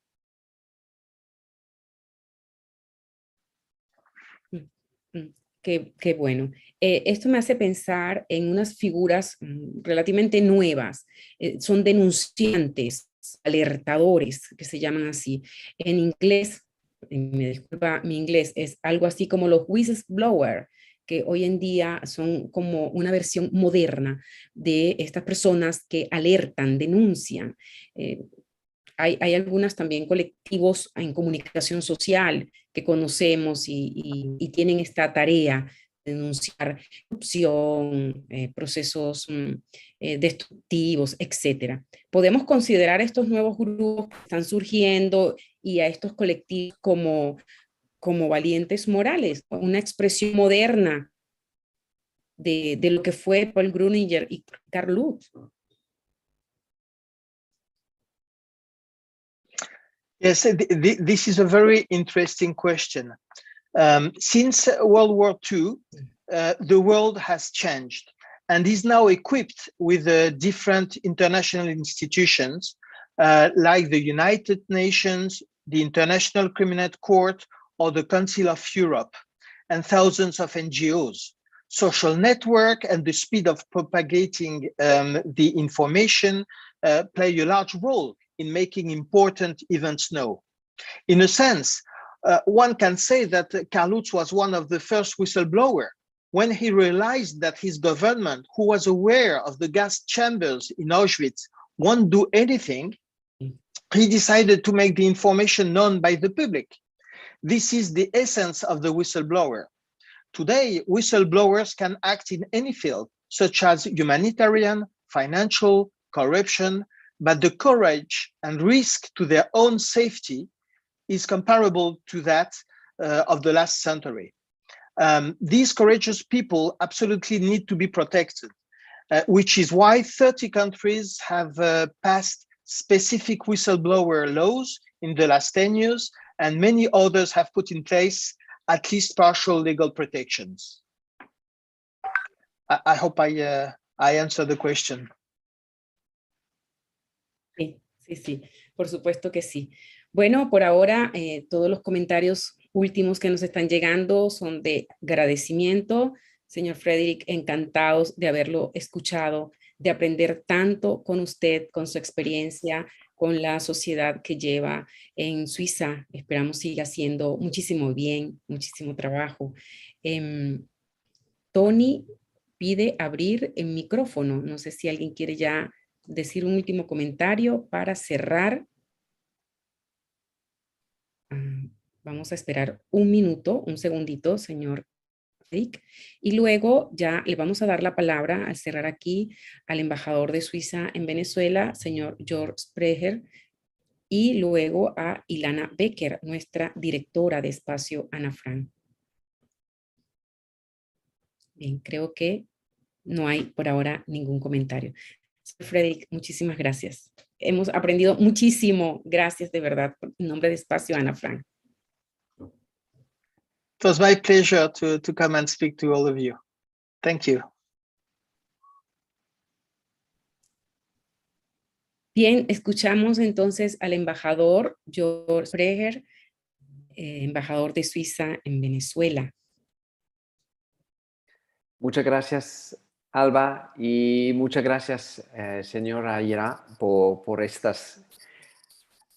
[SPEAKER 1] Qué bueno. Esto me hace pensar en unas figuras relativamente nuevas. Son denunciantes, alertadores, que se llaman así. En inglés, me disculpa mi inglés, es algo así como los whistleblowers, que hoy en día son como una versión moderna de estas personas que alertan, denuncian. Hay algunas también colectivos en comunicación social que conocemos y tienen esta tarea de denunciar corrupción, procesos destructivos, etc. Podemos considerar estos nuevos grupos que están surgiendo y a estos colectivos como valientes morales, una expresión moderna de lo que fue Paul Grüninger y Karl Lutz.
[SPEAKER 3] Yes, this is a very interesting question. Since World War II, the world has changed and is now equipped with different international institutions like the United Nations, the International Criminal Court, or the Council of Europe, and thousands of NGOs. Social network and the speed of propagating the information play a large role in making important events known. In a sense, one can say that Karl Lutz was one of the first whistleblowers. When he realized that his government, who was aware of the gas chambers in Auschwitz, won't do anything, he decided to make the information known by the public. This is the essence of the whistleblower. Today, whistleblowers can act in any field, such as humanitarian, financial, corruption, but the courage and risk to their own safety is comparable to that of the last century. These courageous people absolutely need to be protected, which is why 30 countries have passed specific whistleblower laws in the last 10 years, and many others have put in place at least partial legal protections. I hope I answered the question.
[SPEAKER 1] Sí, por supuesto que sí. Bueno, por ahora todos los comentarios últimos que nos están llegando son de agradecimiento. Señor Frederick, encantados de haberlo escuchado, de aprender tanto con usted, con su experiencia, con la sociedad que lleva en Suiza. Esperamos siga haciendo muchísimo bien, muchísimo trabajo. Tony pide abrir el micrófono. No sé si alguien quiere ya decir un último comentario para cerrar. Vamos a esperar un minuto, un segundito, señor Rick, y luego ya le vamos a dar la palabra al cerrar aquí al embajador de Suiza en Venezuela, señor Georg Sprecher, y luego a Ilana Becker, nuestra directora de Espacio Ana Frank. Bien, creo que no hay por ahora ningún comentario. Frederick, muchísimas gracias. Hemos aprendido muchísimo. Gracias de verdad. En nombre de Espacio Ana Frank.
[SPEAKER 3] It was my pleasure to come and speak to all of you. Thank you.
[SPEAKER 1] Bien, escuchamos entonces al embajador Georg Sprecher, embajador de Suiza en Venezuela.
[SPEAKER 2] Muchas gracias, Alba, y muchas gracias, señora Ira, por estas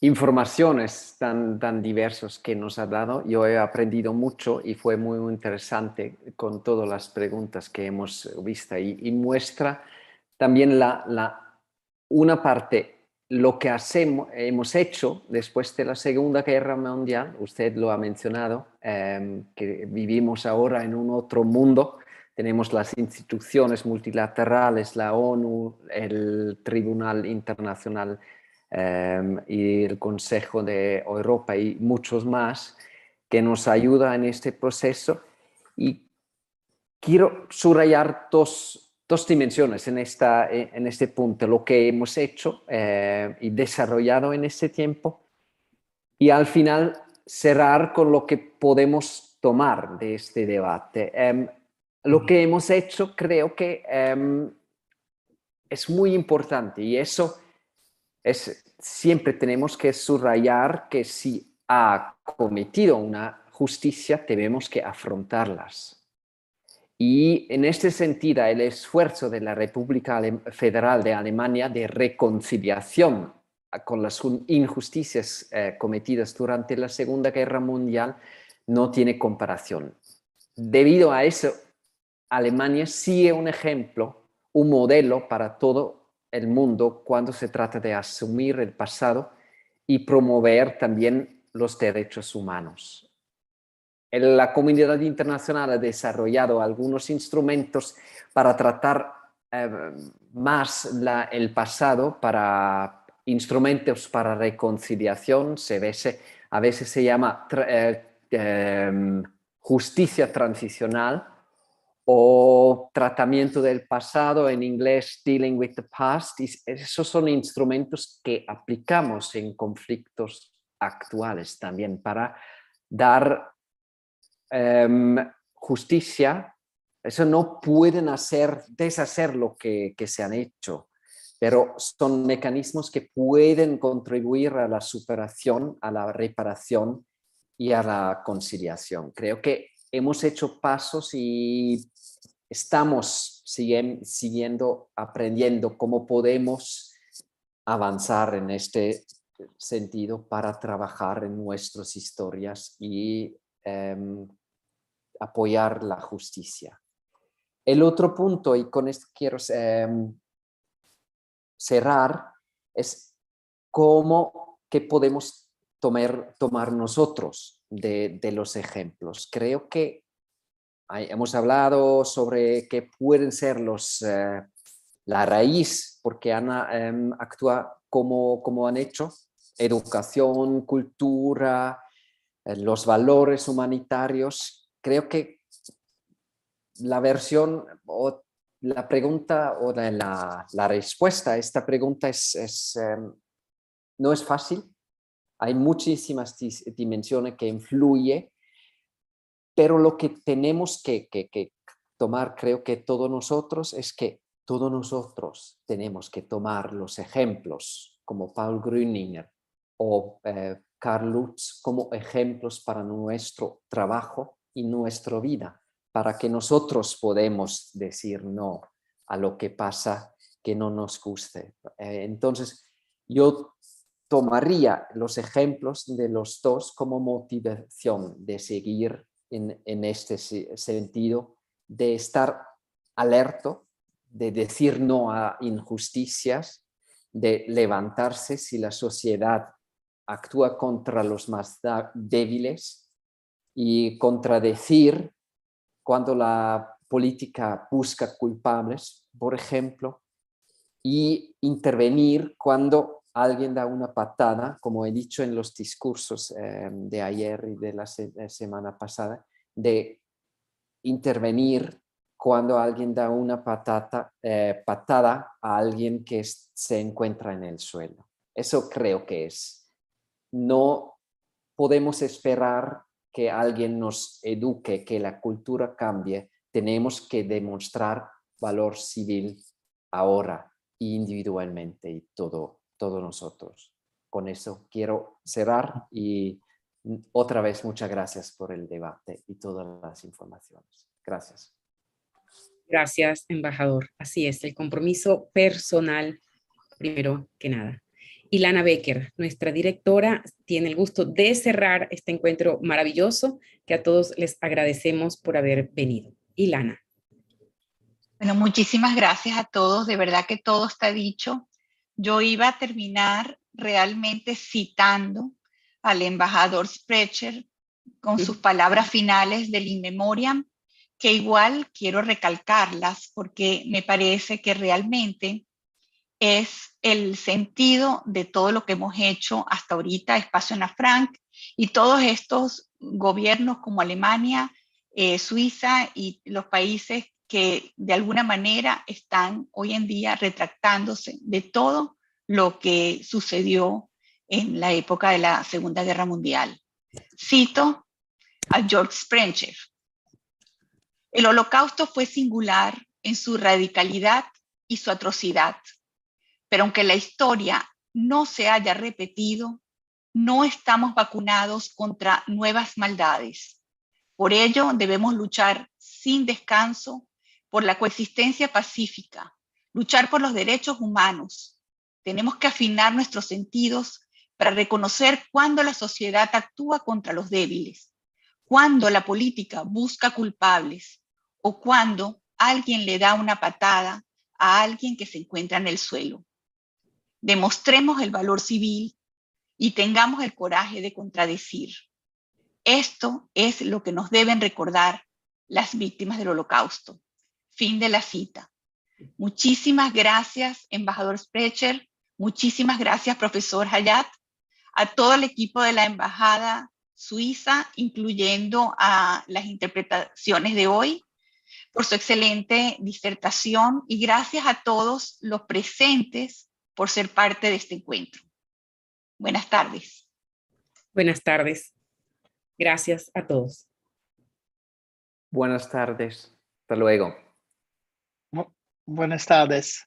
[SPEAKER 2] informaciones tan diversas que nos ha dado. Yo he aprendido mucho y fue muy interesante con todas las preguntas que hemos visto y muestra también una parte lo que hemos hecho después de la Segunda Guerra Mundial, usted lo ha mencionado, que vivimos ahora en un otro mundo. Tenemos las instituciones multilaterales, la ONU, el Tribunal Internacional y el Consejo de Europa y muchos más que nos ayudan en este proceso. Y quiero subrayar dos dimensiones en este punto, lo que hemos hecho y desarrollado en este tiempo, y al final cerrar con lo que podemos tomar de este debate. Lo que hemos hecho creo que es muy importante, y eso siempre tenemos que subrayar que si ha cometido una justicia, tenemos que afrontarlas. Y en este sentido, el esfuerzo de la República Federal de Alemania de reconciliación con las injusticias cometidas durante la Segunda Guerra Mundial no tiene comparación. Debido a eso, Alemania sí es un ejemplo, un modelo para todo el mundo cuando se trata de asumir el pasado y promover también los derechos humanos. La comunidad internacional ha desarrollado algunos instrumentos para tratar más el pasado, para instrumentos para reconciliación. A veces se llama justicia transicional o tratamiento del pasado, en inglés dealing with the past. Y esos son instrumentos que aplicamos en conflictos actuales también para dar justicia. Eso no pueden deshacer lo que se han hecho, pero son mecanismos que pueden contribuir a la superación, a la reparación y a la conciliación. Creo que hemos hecho pasos y estamos siguiendo, aprendiendo cómo podemos avanzar en este sentido para trabajar en nuestras historias y apoyar la justicia. El otro punto, y con esto quiero cerrar, es qué podemos tomar nosotros de los ejemplos. Creo que hemos hablado sobre qué pueden ser la raíz, porque actúa como han hecho, educación, cultura, los valores humanitarios. Creo que la versión o la pregunta o la respuesta a esta pregunta no es fácil. Hay muchísimas dimensiones que influyen, pero lo que tenemos que tomar, creo que todos nosotros, es que todos nosotros tenemos que tomar los ejemplos como Paul Grüninger o Carl Lutz como ejemplos para nuestro trabajo y nuestra vida, para que nosotros podamos decir no a lo que pasa que no nos guste. Entonces, yo tomaría los ejemplos de los dos como motivación de seguir en este sentido, de estar alerta, de decir no a injusticias, de levantarse si la sociedad actúa contra los más débiles y contradecir cuando la política busca culpables, por ejemplo, y intervenir cuando alguien da una patada, como he dicho en los discursos de ayer y de la semana pasada, de intervenir cuando alguien da una patada a alguien que se encuentra en el suelo. Eso creo que es. No podemos esperar que alguien nos eduque, que la cultura cambie. Tenemos que demostrar valor civil ahora, individualmente, y todos nosotros. Con eso quiero cerrar y otra vez muchas gracias por el debate y todas las informaciones. Gracias.
[SPEAKER 1] Gracias, embajador. Así es, el compromiso personal primero que nada. Ilana Becker, nuestra directora, tiene el gusto de cerrar este encuentro maravilloso que a todos les agradecemos por haber venido. Ilana.
[SPEAKER 4] Bueno, muchísimas gracias a todos. De verdad que todo está dicho. yo iba a terminar realmente citando al embajador Sprecher con sus palabras finales del In Memoriam, que igual quiero recalcarlas porque me parece que realmente es el sentido de todo lo que hemos hecho hasta ahorita, Espacio Ana Frank, y todos estos gobiernos como Alemania, Suiza y los países que de alguna manera están hoy en día retractándose de todo lo que sucedió en la época de la Segunda Guerra Mundial. Cito a George Sprecher: el Holocausto fue singular en su radicalidad y su atrocidad, pero aunque la historia no se haya repetido, no estamos vacunados contra nuevas maldades. Por ello, debemos luchar sin descanso por la coexistencia pacífica, luchar por los derechos humanos. Tenemos que afinar nuestros sentidos para reconocer cuándo la sociedad actúa contra los débiles, cuándo la política busca culpables o cuándo alguien le da una patada a alguien que se encuentra en el suelo. Demostremos el valor civil y tengamos el coraje de contradecir. Esto es lo que nos deben recordar las víctimas del Holocausto. Fin de la cita. Muchísimas gracias, embajador Sprecher. Muchísimas gracias, profesor Hayat. A todo el equipo de la Embajada Suiza, incluyendo a las interpretaciones de hoy, por su excelente disertación, y gracias a todos los presentes por ser parte de este encuentro. Buenas tardes.
[SPEAKER 1] Buenas tardes. Gracias a todos.
[SPEAKER 2] Buenas tardes. Hasta luego.
[SPEAKER 3] Buenas tardes.